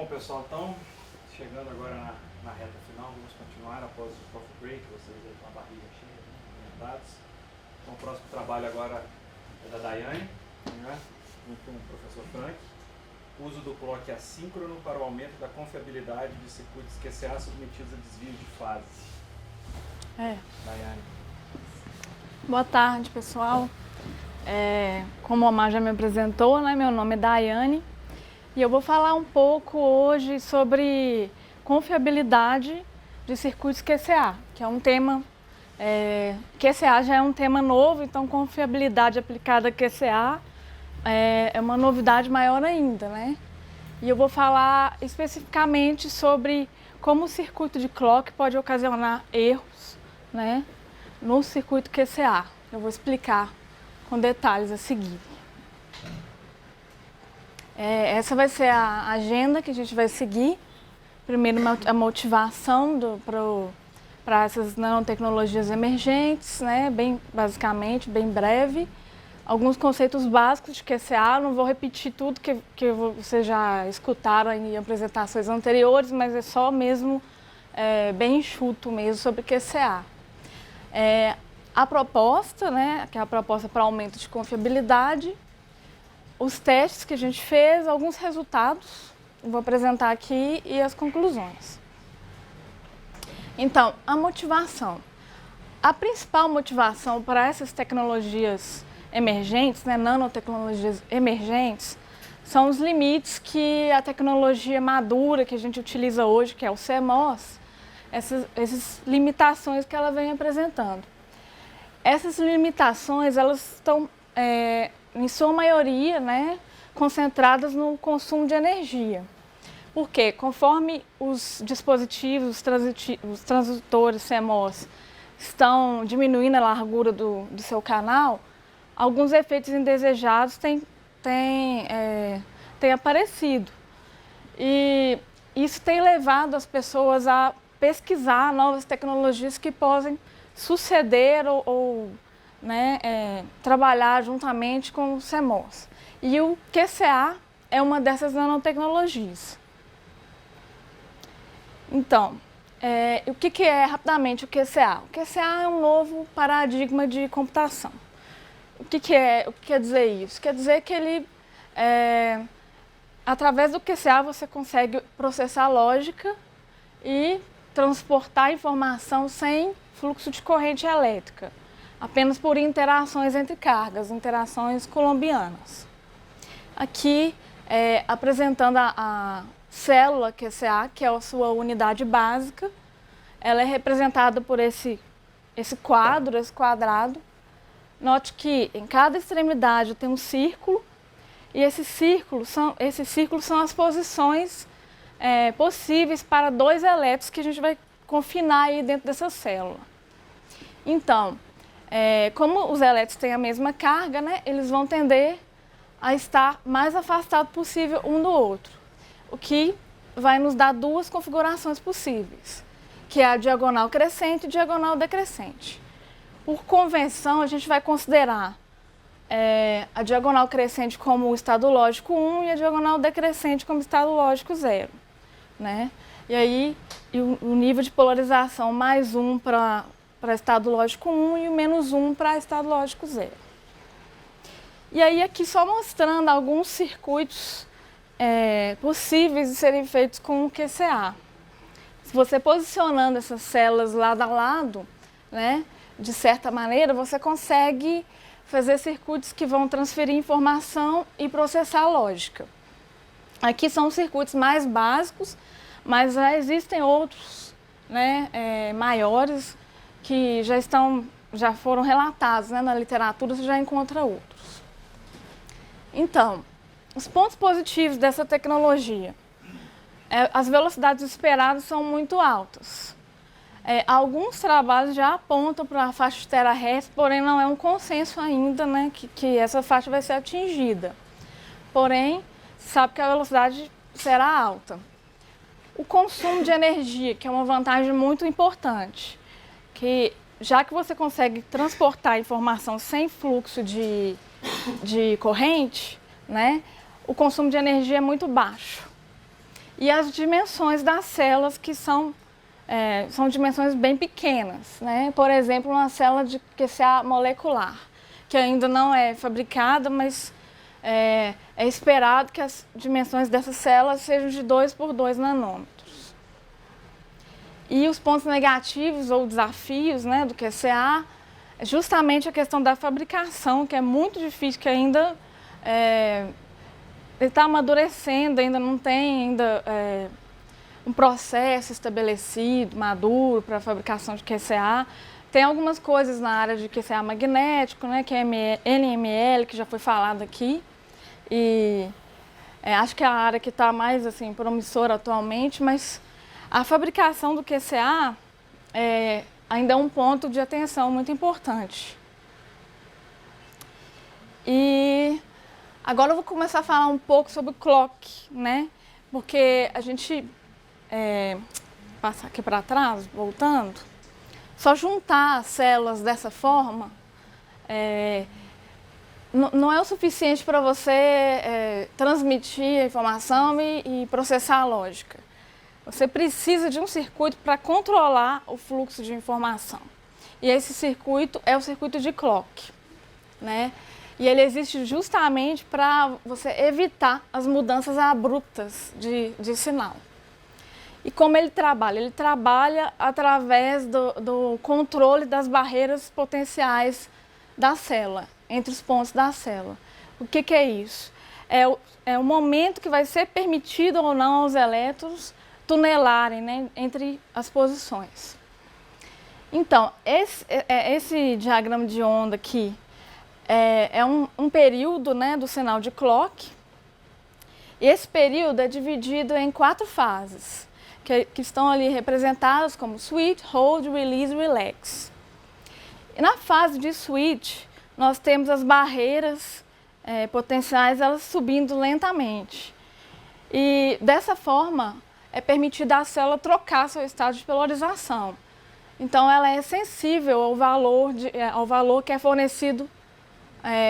Bom, pessoal, então, chegando agora na reta final, vamos continuar após o coffee break, vocês aí com a barriga cheia, alimentados. Então, o próximo trabalho agora é da Daiane, né, junto com o professor Frank. Uso do clock assíncrono para o aumento da confiabilidade de circuitos QCA submetidos a desvio de fase. Daiane. Boa tarde, pessoal. Como a Omar já me apresentou, né, meu nome é Daiane e eu vou falar um pouco hoje sobre confiabilidade de circuitos QCA, que é um tema, QCA já é um tema novo, então confiabilidade aplicada a QCA é uma novidade maior ainda, né? E eu vou falar especificamente sobre como o circuito de clock pode ocasionar erros, né, no circuito QCA. Eu vou explicar com detalhes a seguir. Essa vai ser a agenda que a gente vai seguir. Primeiro, a motivação para essas nanotecnologias emergentes, né? Basicamente, bem breve. Alguns conceitos básicos de QCA, não vou repetir tudo que vocês já escutaram em apresentações anteriores, mas é só mesmo, bem enxuto mesmo sobre QCA. A proposta, né, que é a proposta para aumento de confiabilidade, os testes que a gente fez, alguns resultados, eu vou apresentar aqui e as conclusões. Então, a motivação. A principal motivação para essas tecnologias emergentes, né, nanotecnologias emergentes, são os limites que a tecnologia madura que a gente utiliza hoje, que é o CMOS, essas limitações que ela vem apresentando. Essas limitações, elas estão, em sua maioria, né, concentradas no consumo de energia. Por quê? Conforme os dispositivos, os transitores CMOS estão diminuindo a largura do seu canal, alguns efeitos indesejados têm aparecido. E isso tem levado as pessoas a pesquisar novas tecnologias que podem suceder ou trabalhar juntamente com o CMOS. E o QCA é uma dessas nanotecnologias. Então, o que é rapidamente o QCA? O QCA é um novo paradigma de computação. O que quer dizer isso? Quer dizer que ele, através do QCA, você consegue processar lógica e transportar informação sem fluxo de corrente elétrica, apenas por interações entre cargas, interações coulombianas. Aqui, apresentando a célula QCA, que é a sua unidade básica, ela é representada por esse quadrado. Note que em cada extremidade tem um círculo, e esses círculos são as posições possíveis para dois elétrons que a gente vai confinar aí dentro dessa célula. Então, como os elétrons têm a mesma carga, né, eles vão tender a estar mais afastados possível um do outro, o que vai nos dar duas configurações possíveis, que é a diagonal crescente e diagonal decrescente. Por convenção, a gente vai considerar a diagonal crescente como o estado lógico 1 e a diagonal decrescente como estado lógico 0. Né? E aí, o nível de polarização mais 1 para estado lógico 1 e o menos 1 para estado lógico 0. E aí, aqui só mostrando alguns circuitos possíveis de serem feitos com o QCA. Se você posicionando essas células lado a lado, né, de certa maneira, você consegue fazer circuitos que vão transferir informação e processar lógica. Aqui são os circuitos mais básicos, mas já existem outros, né, maiores que já foram relatados, né, na literatura, você já encontra outros. Então, os pontos positivos dessa tecnologia. As velocidades esperadas são muito altas. Alguns trabalhos já apontam para a faixa de terahertz, porém não é um consenso ainda, né, que essa faixa vai ser atingida. Porém, sabe que a velocidade será alta. O consumo de energia, que é uma vantagem muito importante, que já que você consegue transportar informação sem fluxo de corrente, né, o consumo de energia é muito baixo. e as dimensões das células, que são dimensões bem pequenas, né? Por exemplo, uma célula de QCA molecular, que ainda não é fabricada, mas é esperado que as dimensões dessas células sejam de 2 por 2 nanômetros. E os pontos negativos ou desafios, né, do QCA é justamente a questão da fabricação, que é muito difícil, que ainda ele está amadurecendo, ainda não tem um processo estabelecido, maduro para a fabricação de QCA. Tem algumas coisas na área de QCA magnético, né, que é NML, que já foi falado aqui. E acho que é a área que está mais assim, promissora atualmente, mas a fabricação do QCA ainda é um ponto de atenção muito importante. E agora eu vou começar a falar um pouco sobre o clock, né? Porque a gente, passar aqui para trás, voltando, só juntar as células dessa forma não é o suficiente para você transmitir a informação e processar a lógica. Você precisa de um circuito para controlar o fluxo de informação. E esse circuito é o circuito de clock, né? E ele existe justamente para você evitar as mudanças abruptas de sinal. E como ele trabalha? Ele trabalha através do controle das barreiras potenciais da célula, entre os pontos da célula. O que é isso? É o momento que vai ser permitido ou não aos elétrons tunelarem, né, entre as posições. Então, esse diagrama de onda aqui é um período, né, do sinal de clock. E esse período é dividido em 4 fases, que estão ali representadas como switch, hold, release, relax. E na fase de switch, nós temos as barreiras potenciais, elas subindo lentamente. E dessa forma, é permitido à célula trocar seu estado de polarização. Então, ela é sensível ao valor que é fornecido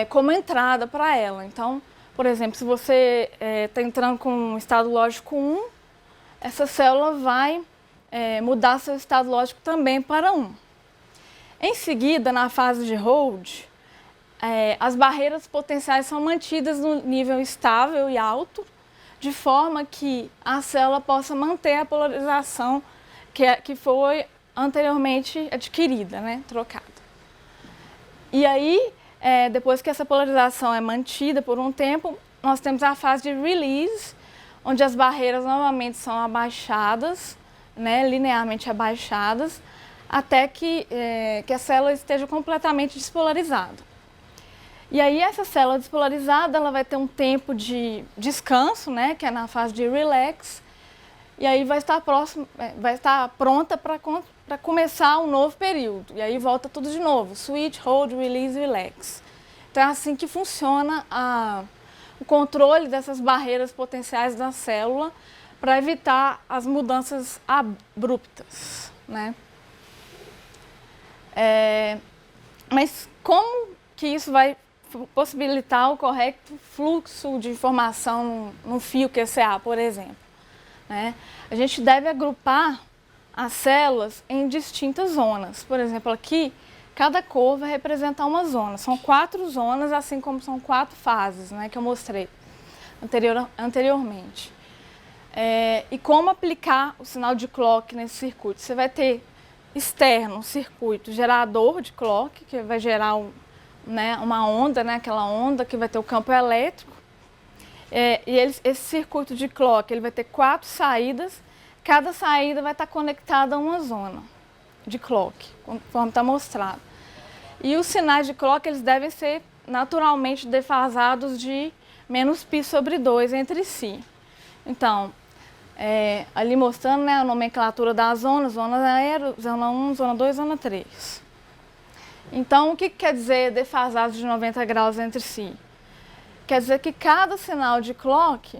como entrada para ela. Então, por exemplo, se você está entrando com um estado lógico 1, essa célula vai mudar seu estado lógico também para 1. Em seguida, na fase de hold, as barreiras potenciais são mantidas no nível estável e alto, de forma que a célula possa manter a polarização que foi anteriormente adquirida, né, trocada. E aí, depois que essa polarização é mantida por um tempo, nós temos a fase de release, onde as barreiras novamente são abaixadas, né, linearmente abaixadas, até que a célula esteja completamente despolarizada. E aí essa célula despolarizada, ela vai ter um tempo de descanso, né, que é na fase de relax, e aí vai estar pronta para começar um novo período. E aí volta tudo de novo, switch, hold, release, relax. Então é assim que funciona o controle dessas barreiras potenciais da célula para evitar as mudanças abruptas, né? Mas como que isso vai possibilitar o correto fluxo de informação num fio QCA, por exemplo, né? A gente deve agrupar as células em distintas zonas. Por exemplo, aqui, cada cor vai representar uma zona. São 4 zonas, assim como são 4 fases, né, que eu mostrei anteriormente. E como aplicar o sinal de clock nesse circuito? Você vai ter externo um circuito gerador de clock, que vai gerar uma onda, né, aquela onda que vai ter o campo elétrico. Esse circuito de clock ele vai ter 4 saídas, cada saída vai estar conectada a uma zona de clock, conforme está mostrado. E os sinais de clock eles devem ser naturalmente defasados de -π/2 entre si. Então, ali mostrando, né, a nomenclatura das zonas, zona 0, zona 1, zona 2, zona 3. Então, o que quer dizer defasados de 90 graus entre si? Quer dizer que cada sinal de clock,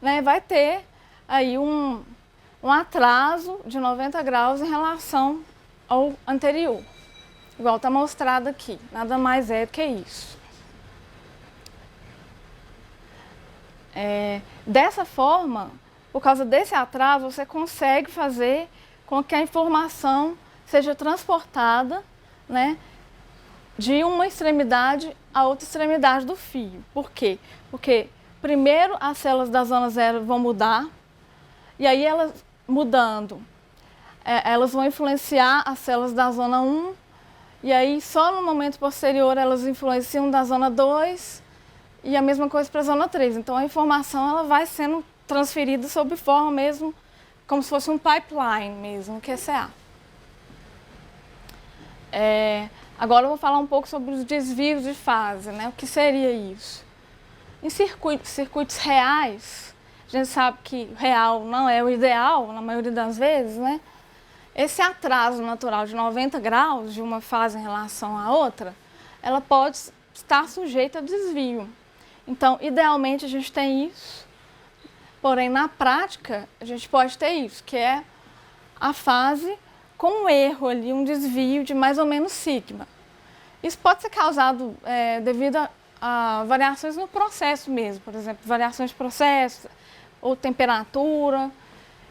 né, vai ter aí um atraso de 90 graus em relação ao anterior. Igual está mostrado aqui, nada mais é do que isso. Dessa forma, por causa desse atraso, você consegue fazer com que a informação seja transportada, né, de uma extremidade a outra extremidade do fio. Por quê? Porque primeiro as células da zona 0 vão mudar, e aí elas mudando, elas vão influenciar as células da zona 1, e aí só no momento posterior elas influenciam da zona 2, e a mesma coisa para a zona 3. Então a informação ela vai sendo transferida sob forma mesmo, como se fosse um pipeline mesmo, QCA. Agora eu vou falar um pouco sobre os desvios de fase, né? O que seria isso? Em circuitos reais, a gente sabe que real não é o ideal, na maioria das vezes, né? Esse atraso natural de 90 graus de uma fase em relação à outra, ela pode estar sujeita a desvio. Então, idealmente, a gente tem isso, porém, na prática, a gente pode ter isso, que é a fase com um erro ali, um desvio de mais ou menos sigma. Isso pode ser causado devido a variações no processo mesmo, por exemplo, variações de processo ou temperatura.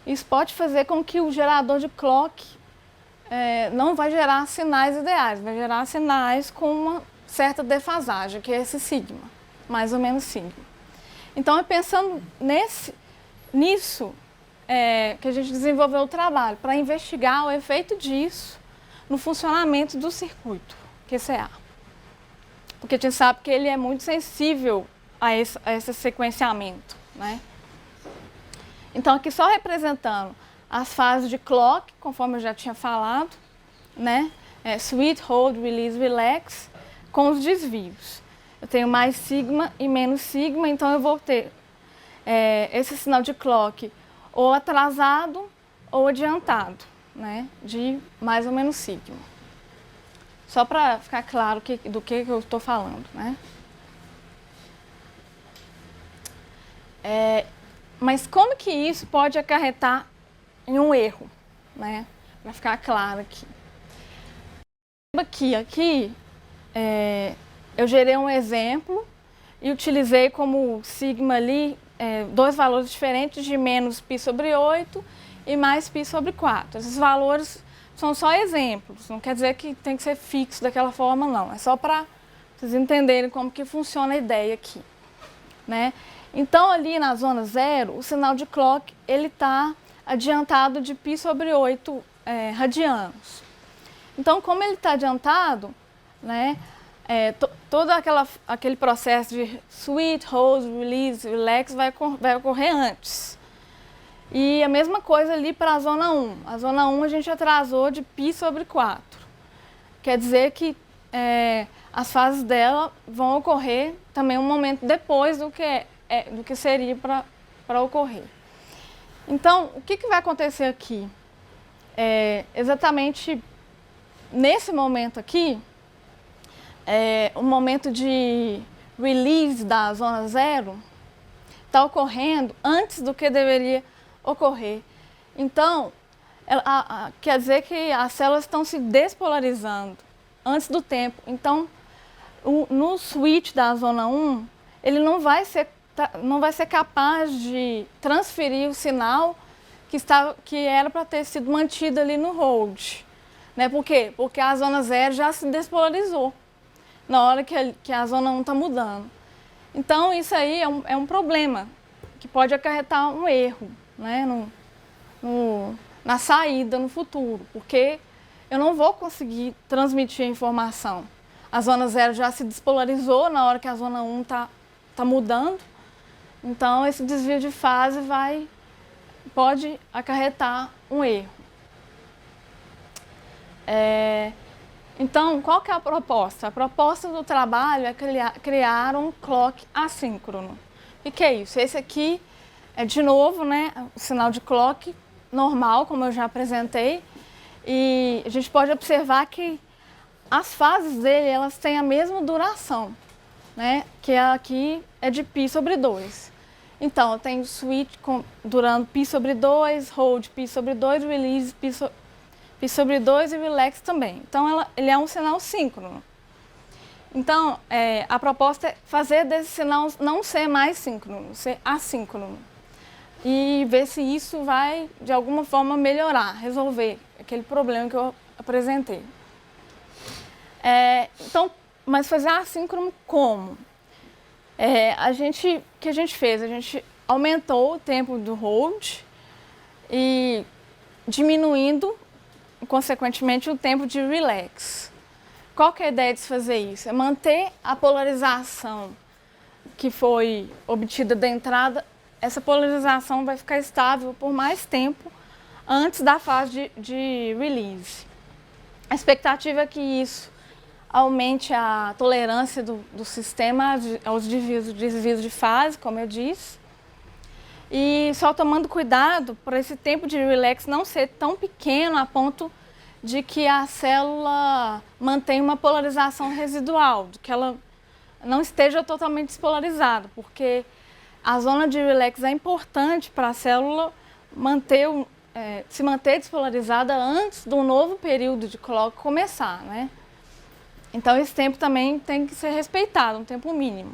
Isso pode fazer com que o gerador de clock não vai gerar sinais ideais, vai gerar sinais com uma certa defasagem, que é esse sigma, mais ou menos sigma. Então, é pensando nisso que a gente desenvolveu o trabalho, para investigar o efeito disso no funcionamento do circuito QCA. Porque a gente sabe que ele é muito sensível a esse sequenciamento, né? Então, aqui só representando as fases de clock, conforme eu já tinha falado, né? Switch, hold, release, relax, com os desvios. Eu tenho mais sigma e menos sigma, então eu vou ter esse sinal de clock ou atrasado ou adiantado, né? De mais ou menos sigma. Só para ficar claro do que eu estou falando, né? Mas como que isso pode acarretar em um erro, né? Para ficar claro aqui. Aqui eu gerei um exemplo e utilizei como sigma ali dois valores diferentes de menos π sobre 8 e mais π sobre 4. Esses valores são só exemplos, não quer dizer que tem que ser fixo daquela forma, não. É só para vocês entenderem como que funciona a ideia aqui, né? Então, ali na zona 0, o sinal de clock ele está adiantado de π sobre 8 radianos. Então, como ele está adiantado, né, todo aquele processo de switch, hold, release, relax vai ocorrer antes. E a mesma coisa ali para a zona 1. A zona 1 a gente atrasou de π sobre 4. Quer dizer que as fases dela vão ocorrer também um momento depois do que seria para ocorrer. Então, o que vai acontecer aqui? Exatamente nesse momento aqui, o momento de release da zona 0 está ocorrendo antes do que deveria ocorrer. Então, quer dizer que as células estão se despolarizando antes do tempo. Então, no switch da zona 1, ele não vai ser capaz de transferir o sinal que era para ter sido mantido ali no hold. Né? Por quê? Porque a zona 0 já se despolarizou na hora que a zona 1 está mudando. Então, isso aí é um problema que pode acarretar um erro, né? Na saída, no futuro, porque eu não vou conseguir transmitir a informação. A zona 0 já se despolarizou na hora que a zona 1 está mudando, então esse desvio de fase pode acarretar um erro. Então, qual que é a proposta? A proposta do trabalho é criar um clock assíncrono. O que é isso? Esse aqui é, de novo, né, o sinal de clock normal, como eu já apresentei, e a gente pode observar que as fases dele, elas têm a mesma duração, né, que aqui é de π sobre 2. Então, eu tenho switch durando π sobre 2, hold π sobre 2, release π sobre 2 e relax também. Então, ele é um sinal síncrono. Então, a proposta é fazer desse sinal não ser mais síncrono, ser assíncrono. e ver se isso vai, de alguma forma, melhorar, resolver aquele problema que eu apresentei. Então, mas fazer assíncrono como? O que a gente fez? A gente aumentou o tempo do hold e diminuindo, consequentemente, o tempo de relax. Qual que é a ideia de fazer isso? É manter a polarização que foi obtida da entrada, essa polarização vai ficar estável por mais tempo antes da fase de release. A expectativa é que isso aumente a tolerância do sistema aos desvios de fase, como eu disse, e só tomando cuidado para esse tempo de relax não ser tão pequeno a ponto de que a célula mantenha uma polarização residual, de que ela não esteja totalmente despolarizada, porque a zona de relax é importante para a célula se manter despolarizada antes do novo período de clock começar, né? Então esse tempo também tem que ser respeitado, um tempo mínimo.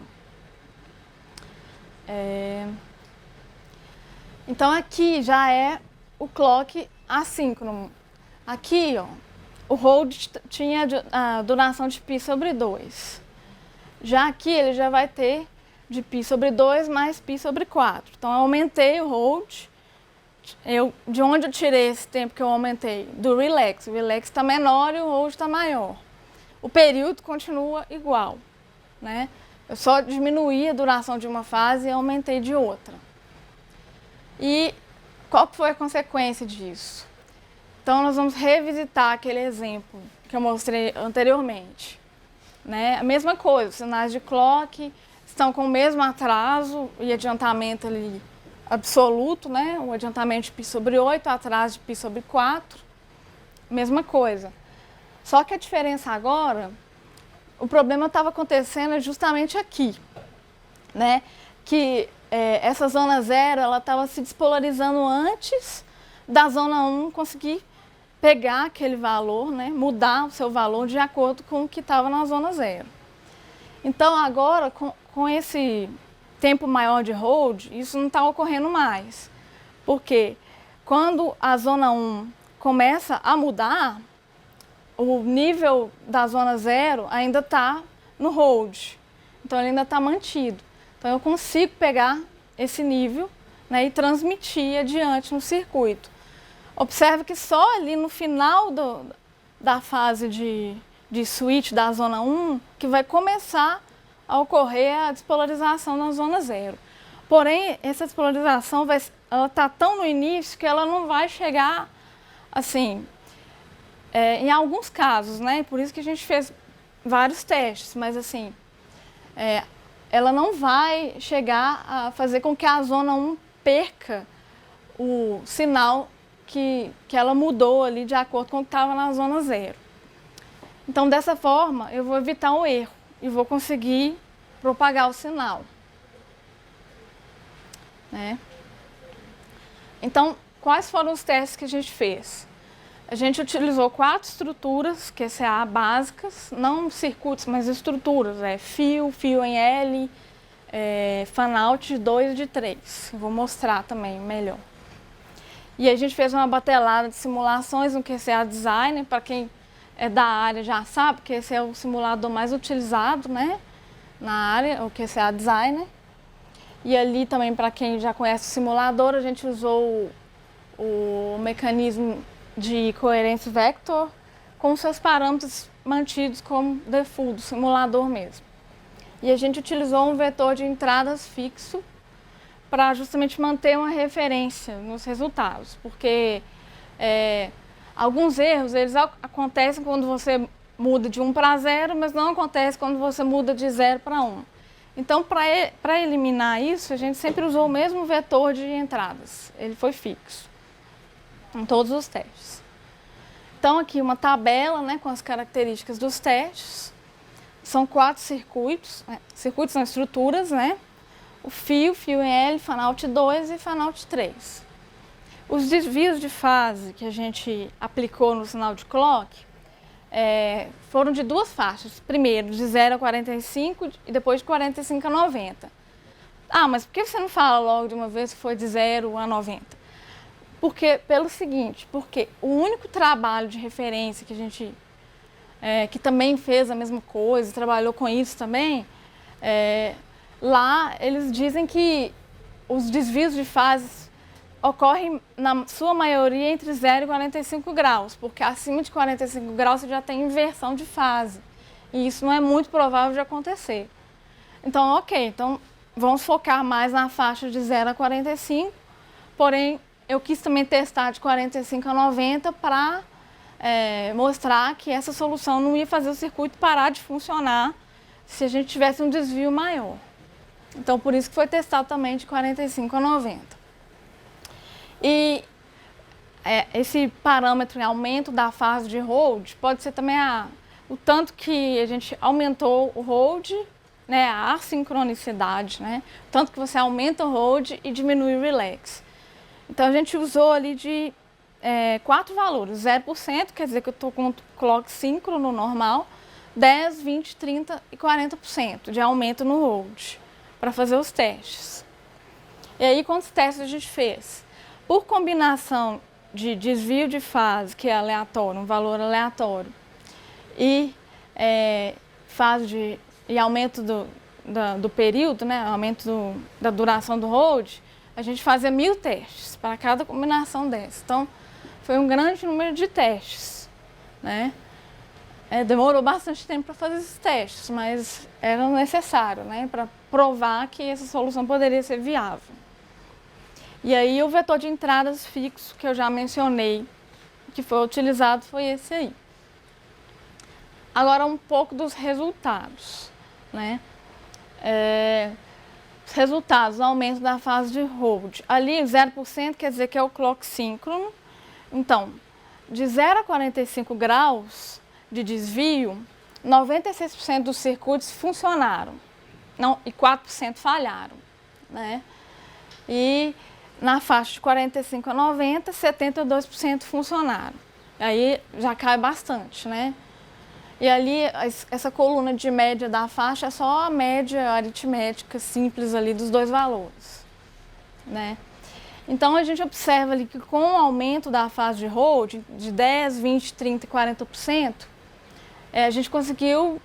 Então aqui já é o clock assíncrono. Aqui, ó, o hold tinha a duração de π/2. Já aqui ele já vai ter de π/2 mais π/4. Então eu aumentei o hold. De onde eu tirei esse tempo que eu aumentei? Do relax. O relax está menor e o hold está maior. O período continua igual, né? Eu só diminuí a duração de uma fase e aumentei de outra. E qual foi a consequência disso? Então nós vamos revisitar aquele exemplo que eu mostrei anteriormente, né? A mesma coisa, os sinais de clock estão com o mesmo atraso e adiantamento ali absoluto, né? O adiantamento de π/8, atraso de π/4, mesma coisa. Só que a diferença agora, o problema estava acontecendo justamente aqui, né? Que essa zona 0, ela estava se despolarizando antes da zona 1 conseguir pegar aquele valor, né? Mudar o seu valor de acordo com o que estava na zona 0. Então agora, com esse tempo maior de hold, isso não está ocorrendo mais. Porque quando a zona 1 começa a mudar, o nível da zona 0 ainda está no hold. Então ele ainda está mantido. Então eu consigo pegar esse nível, né, e transmitir adiante no circuito. Observe que só ali no final da fase de switch da zona 1 que vai começar a ocorrer a despolarização na zona 0. Porém, essa despolarização ela está tão no início que ela não vai chegar assim, em alguns casos, né? Por isso que a gente fez vários testes, mas assim, ela não vai chegar a fazer com que a zona 1 perca o sinal que ela mudou ali de acordo com o que estava na zona 0. Então, dessa forma, eu vou evitar o erro e vou conseguir propagar o sinal, né? Então, quais foram os testes que a gente fez? A gente utilizou 4 estruturas QCA básicas, não circuitos, mas estruturas, fio em L, fan-out de 2 e de 3. Vou mostrar também melhor. E a gente fez uma batelada de simulações no QCA Designer, para quem é da área já sabe, que esse é o simulador mais utilizado, né, na área, o QCA Designer. E ali também, para quem já conhece o simulador, a gente usou o mecanismo de coerência vector com seus parâmetros mantidos como default do simulador mesmo. E a gente utilizou um vetor de entradas fixo para justamente manter uma referência nos resultados, porque alguns erros eles acontecem quando você muda de 1 para 0, mas não acontece quando você muda de 0 para 1. Então, para eliminar isso, a gente sempre usou o mesmo vetor de entradas, ele foi fixo em todos os testes. Então, aqui uma tabela, né, com as características dos testes. São 4 circuitos, circuitos são estruturas, né? O fio em L, fan-out 2 e fan-out 3. Os desvios de fase que a gente aplicou no sinal de clock foram de 2 faixas. Primeiro, de 0 a 45 e depois de 45 a 90. Ah, mas por que você não fala logo de uma vez que foi de 0 a 90? Porque, pelo seguinte, porque o único trabalho de referência que a gente, que também fez a mesma coisa, trabalhou com isso também, lá eles dizem que os desvios de fases ocorrem, na sua maioria, entre 0 e 45 graus, porque acima de 45 graus você já tem inversão de fase. E isso não é muito provável de acontecer. Então, ok, então vamos focar mais na faixa de 0 a 45, porém eu quis também testar de 45 a 90 para mostrar que essa solução não ia fazer o circuito parar de funcionar se a gente tivesse um desvio maior. Então, por isso que foi testado também de 45 a 90. E esse parâmetro em aumento da fase de hold pode ser também o tanto que a gente aumentou o hold, né, a assincronicidade, né, tanto que você aumenta o hold e diminui o relax. Então, a gente usou ali de 4 valores, 0%, quer dizer que eu estou com o clock síncrono normal, 10, 20, 30 e 40% de aumento no hold, para fazer os testes. E aí, quantos testes a gente fez? Por combinação de desvio de fase, que é aleatório, um valor aleatório, e e aumento do período, né, aumento da duração do hold, a gente fazia 1000 testes para cada combinação dessa. Então, foi um grande número de testes, né? Demorou bastante tempo para fazer esses testes, mas era necessário, né, para provar que essa solução poderia ser viável. E aí o vetor de entradas fixo, que eu já mencionei, que foi utilizado, foi esse aí. Agora um pouco dos resultados, né? Os resultados, o aumento da fase de hold. Ali 0% quer dizer que é o clock síncrono. Então, de 0 a 45 graus de desvio, 96% dos circuitos funcionaram e 4% falharam, né? E na faixa de 45 a 90, 72% funcionaram. Aí já cai bastante, né? E ali, essa coluna de média da faixa é só a média aritmética simples ali dos dois valores, né? Então, a gente observa ali que com o aumento da fase de hold, de 10, 20, 30 e 40%, a gente conseguiu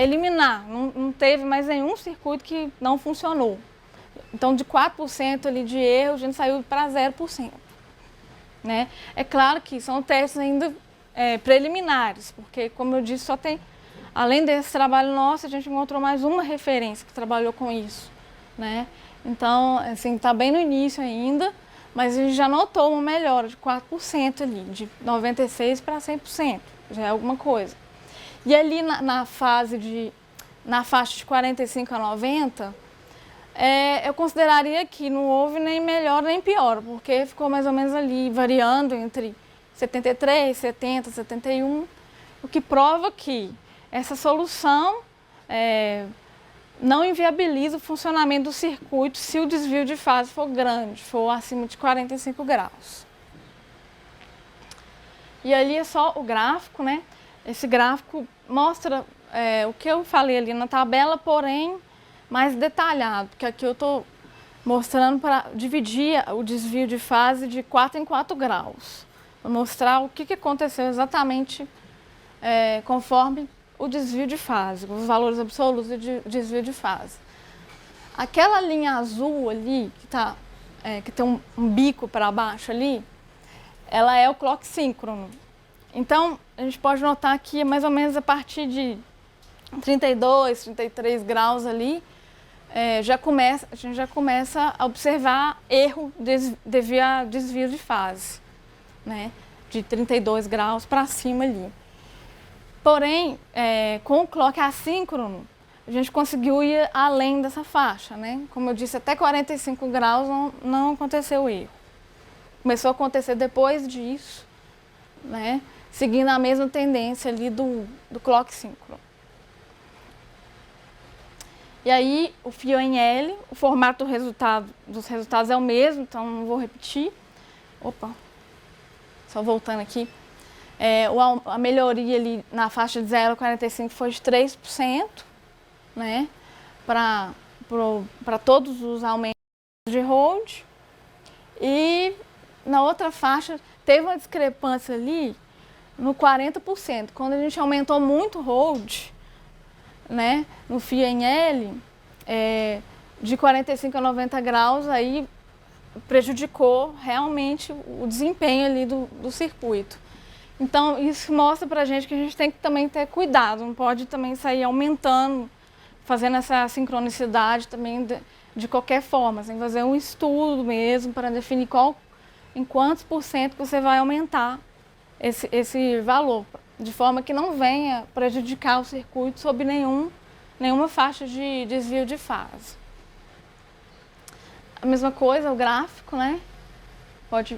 eliminar, não teve mais nenhum circuito que não funcionou. Então, de 4% ali de erro, a gente saiu para 0%. Né? É claro que são testes ainda preliminares, porque, como eu disse, só tem, além desse trabalho nosso, a gente encontrou mais uma referência que trabalhou com isso. Né? Então, assim, está bem no início ainda, mas a gente já notou uma melhora de 4% ali, de 96% para 100%, já é alguma coisa. E ali na faixa de 45 a 90, eu consideraria que não houve nem melhor nem pior, porque ficou mais ou menos ali, variando entre 73, 70, 71, o que prova que essa solução não inviabiliza o funcionamento do circuito se o desvio de fase for grande, for acima de 45 graus. E ali é só o gráfico, né? Esse gráfico mostra o que eu falei ali na tabela, porém mais detalhado, porque aqui eu estou mostrando para dividir o desvio de fase de 4 em 4 graus. Vou mostrar o que aconteceu exatamente conforme o desvio de fase, os valores absolutos de desvio de fase. Aquela linha azul ali, que tem um bico para baixo ali, ela é o clock síncrono. Então, a gente pode notar que mais ou menos a partir de 32, 33 graus ali, a gente já começa a observar erro devido a desvio de fase, né? De 32 graus para cima ali. Porém, com o clock assíncrono, a gente conseguiu ir além dessa faixa, né? Como eu disse, até 45 graus não aconteceu erro. Começou a acontecer depois disso, né? Seguindo a mesma tendência ali do clock síncrono. E aí, o fio em L, o formato dos resultados é o mesmo, então não vou repetir. Opa, só voltando aqui. A melhoria ali na faixa de 0 a 45 foi de 3%, né? Para para todos os aumentos de hold. E na outra faixa teve uma discrepância ali no 40%. Quando a gente aumentou muito o hold, né, no FIA em L, de 45 a 90 graus, aí prejudicou realmente o desempenho ali do circuito. Então, isso mostra pra gente que a gente tem que também ter cuidado, não pode também sair aumentando, fazendo essa sincronicidade também de qualquer forma. Tem que fazer um estudo mesmo para definir em quantos por cento que você vai aumentar esse valor, de forma que não venha prejudicar o circuito sob nenhuma faixa de desvio de fase. A mesma coisa, o gráfico, né? Pode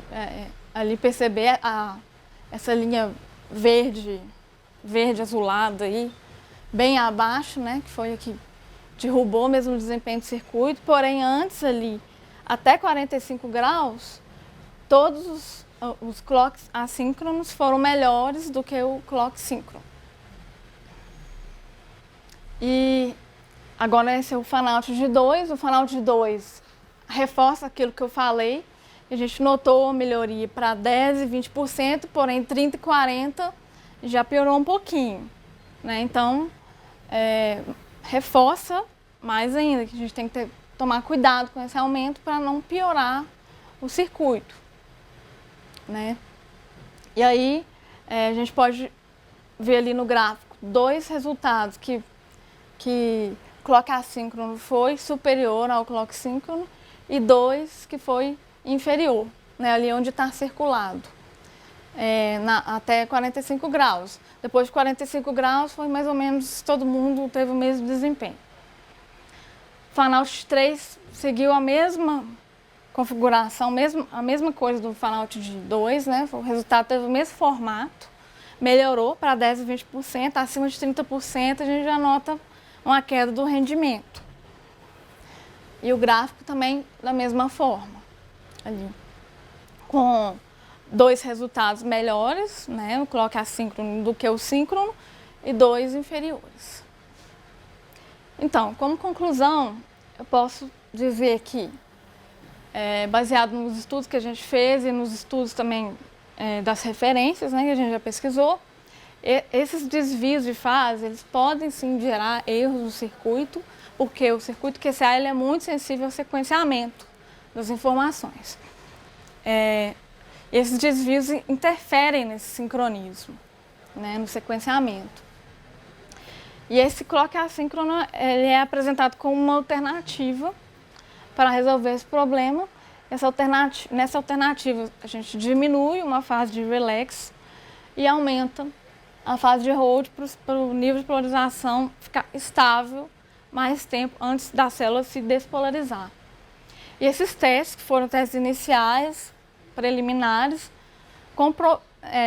ali perceber essa linha verde azulada aí, bem abaixo, né? Que foi a que derrubou mesmo o desempenho do circuito. Porém, antes ali, até 45 graus, todos os clocks assíncronos foram melhores do que o clock síncrono. E agora esse é o fan-out de 2. O fan-out de 2 reforça aquilo que eu falei. A gente notou a melhoria para 10% e 20%, porém 30% e 40% já piorou um pouquinho, né? Então, reforça mais ainda que a gente tem que tomar cuidado com esse aumento para não piorar o circuito, né? E aí, a gente pode ver ali no gráfico dois resultados que clock assíncrono foi superior ao clock síncrono e 2 que foi inferior, né, ali onde está circulado, até 45 graus. Depois de 45 graus foi mais ou menos, todo mundo teve o mesmo desempenho. Fan-out 3 seguiu a mesma configuração, a mesma coisa do fan-out de 2, né, o resultado teve o mesmo formato, melhorou para 10% e 20%, acima de 30% a gente já nota uma queda do rendimento. E o gráfico também da mesma forma, ali, com 2 resultados melhores, né, o clock assíncrono do que o síncrono, e 2 inferiores. Então, como conclusão, eu posso dizer que, baseado nos estudos que a gente fez e nos estudos também das referências, né, que a gente já pesquisou, esses desvios de fase, eles podem sim gerar erros no circuito, porque o circuito QCA ele é muito sensível ao sequenciamento das informações. Esses desvios interferem nesse sincronismo, né, no sequenciamento. E esse clock assíncrono ele é apresentado como uma alternativa para resolver esse problema. Nessa alternativa, a gente diminui uma fase de relax e aumenta a fase de hold para o nível de polarização ficar estável mais tempo antes da célula se despolarizar. E esses testes, que foram testes iniciais, preliminares,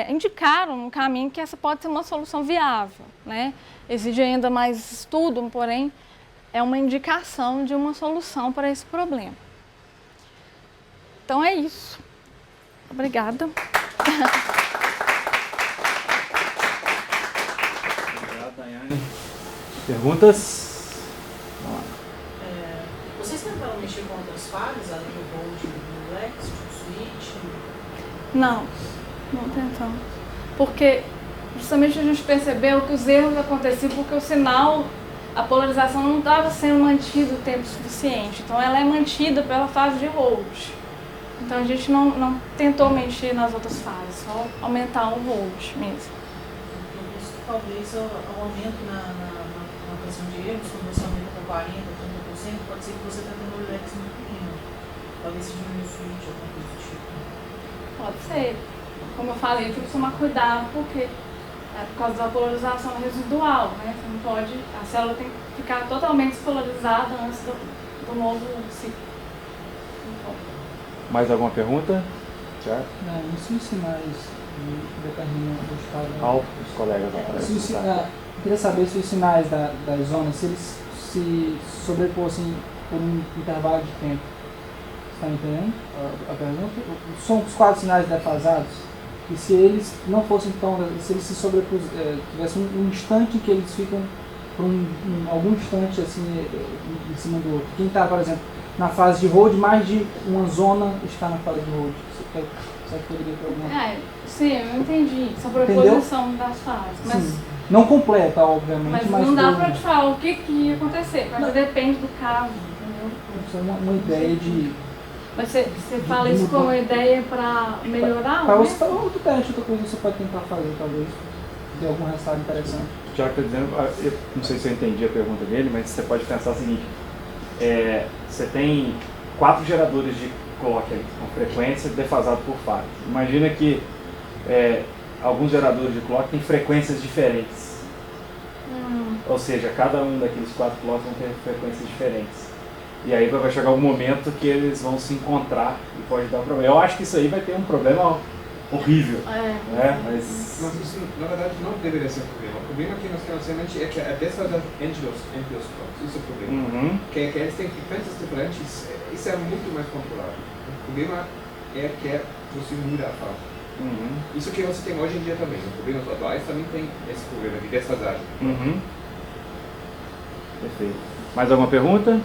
indicaram um caminho que essa pode ser uma solução viável, né? Exige ainda mais estudo, porém é uma indicação de uma solução para esse problema. Então é isso. Obrigada. Obrigado, Daiane. Perguntas? Vocês tentaram mexer com outras fases, além do hold do Lex, do switch? Não tentamos. Porque justamente a gente percebeu que os erros aconteciam porque o sinal, a polarização não estava sendo mantida o tempo suficiente. Então ela é mantida pela fase de hold. Então a gente não tentou mexer nas outras fases, só aumentar o hold mesmo. Isso talvez o aumento na pressão de erros, quando você aumenta para 40%, 30%, pode ser que você está tendo um relax muito pequeno. Talvez se diminua o switch, alguma coisa do tipo. Pode ser. Como eu falei, tem que tomar cuidado porque é por causa da polarização residual, né? Você não pode, a célula tem que ficar totalmente despolarizada antes do novo ciclo. Mais alguma pergunta? Certo? Não, isso os sinais determinam o estado. Os colegas aparecem. Eu queria saber se os sinais das zonas, se eles se sobrepossem por um intervalo de tempo. Você está entendendo a pergunta? São os 4 sinais defasados. E se eles não fossem tão, se eles se sobrepusessem, tivesse um instante em que eles ficam por algum instante assim, em cima do outro. Quem está, por exemplo, na fase de hold, mais de uma zona está na fase de hold. Você poderia ter alguma... Sim, eu entendi. Sobreposição das fases. Mas, Sim. Não completa, obviamente, mas não dá para te falar o que ia acontecer, porque depende do caso, entendeu? Isso é uma ideia de... Mas você fala isso como uma ideia para melhorar? Para você falar outro teste, outra coisa que você pode tentar fazer, talvez. Ter algum resultado interessante. O Tiago está dizendo, eu não sei se eu entendi a pergunta dele, mas você pode pensar o seguinte, você tem 4 geradores de clock aí, com frequência defasado por fase. Imagina que alguns geradores de clock têm frequências diferentes. Ou seja, cada um daqueles 4 clocks vão ter frequências diferentes. E aí vai chegar um momento que eles vão se encontrar e pode dar um problema. Eu acho que isso aí vai ter um problema horrível. Né? Mas isso, na verdade, não deveria ser um problema. O problema que nós temos realmente é que a desfasagem entre os clocks, isso é o problema. Que eles têm frequências diferentes, isso é muito mais controlável. O problema é que você muda a fase. Isso que você tem hoje em dia também. O problema atuais também tem esse problema de desfasagem. Perfeito. Mais alguma pergunta?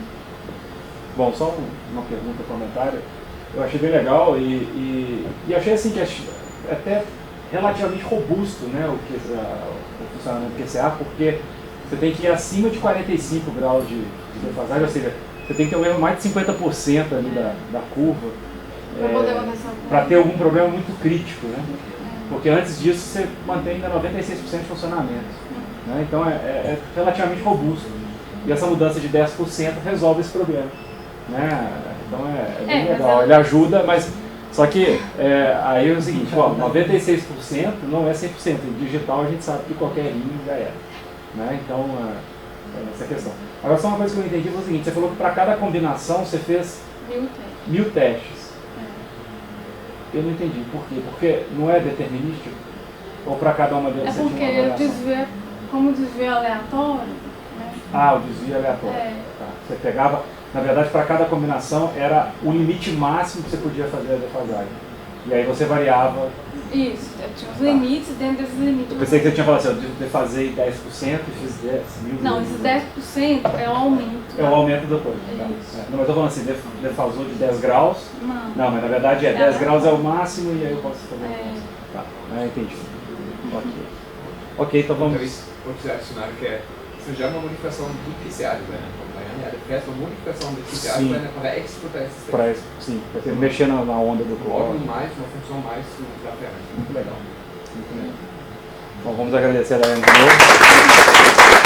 Bom, só uma pergunta, um comentário. Eu achei bem legal e achei assim que é até relativamente robusto, né, o funcionamento do QCA, porque você tem que ir acima de 45 graus de defasagem, ou seja, você tem que ter um erro mais de 50% ali da curva para ter algum problema muito crítico, né? Porque antes disso você mantém ainda 96% de funcionamento. Né? Então é relativamente robusto. E essa mudança de 10% resolve esse problema. Né? Então é bem legal. Ele ajuda, mas só que aí é o seguinte, 96% não é 100%. Em digital a gente sabe que qualquer linha já é. Né? Então essa questão. Agora só uma coisa que eu entendi foi o seguinte, você falou que para cada combinação você fez 1000 testes. Eu não entendi. Por quê? Porque não é determinístico? Ou para cada uma delas você tinha uma variação? Como desvio aleatório, né? O desvio aleatório. Tá. Você pegava, na verdade, para cada combinação era o limite máximo que você podia fazer a defasagem. E aí você variava. Isso, tinha os limites, dentro desses limites. Eu pensei que você tinha falado assim, eu defasei 10% e fiz 10 mil. Não, esses 10% é o aumento. É o aumento da coisa. Tá. Não, mas eu tô falando assim, defasou de 10 graus. Não, mas na verdade 10 graus é o máximo e aí eu posso fazer. Tá, entendi. Ok, então vamos. Vou te adicionar que isso já é uma modificação do PCA, né? Ele fez uma modificação do PCA para exportar esses testes. Sim, para mexer na onda do clock. Mais, uma função mais da ferramenta. Muito legal. Muito legal. Bom, vamos agradecer a Daiane de novo.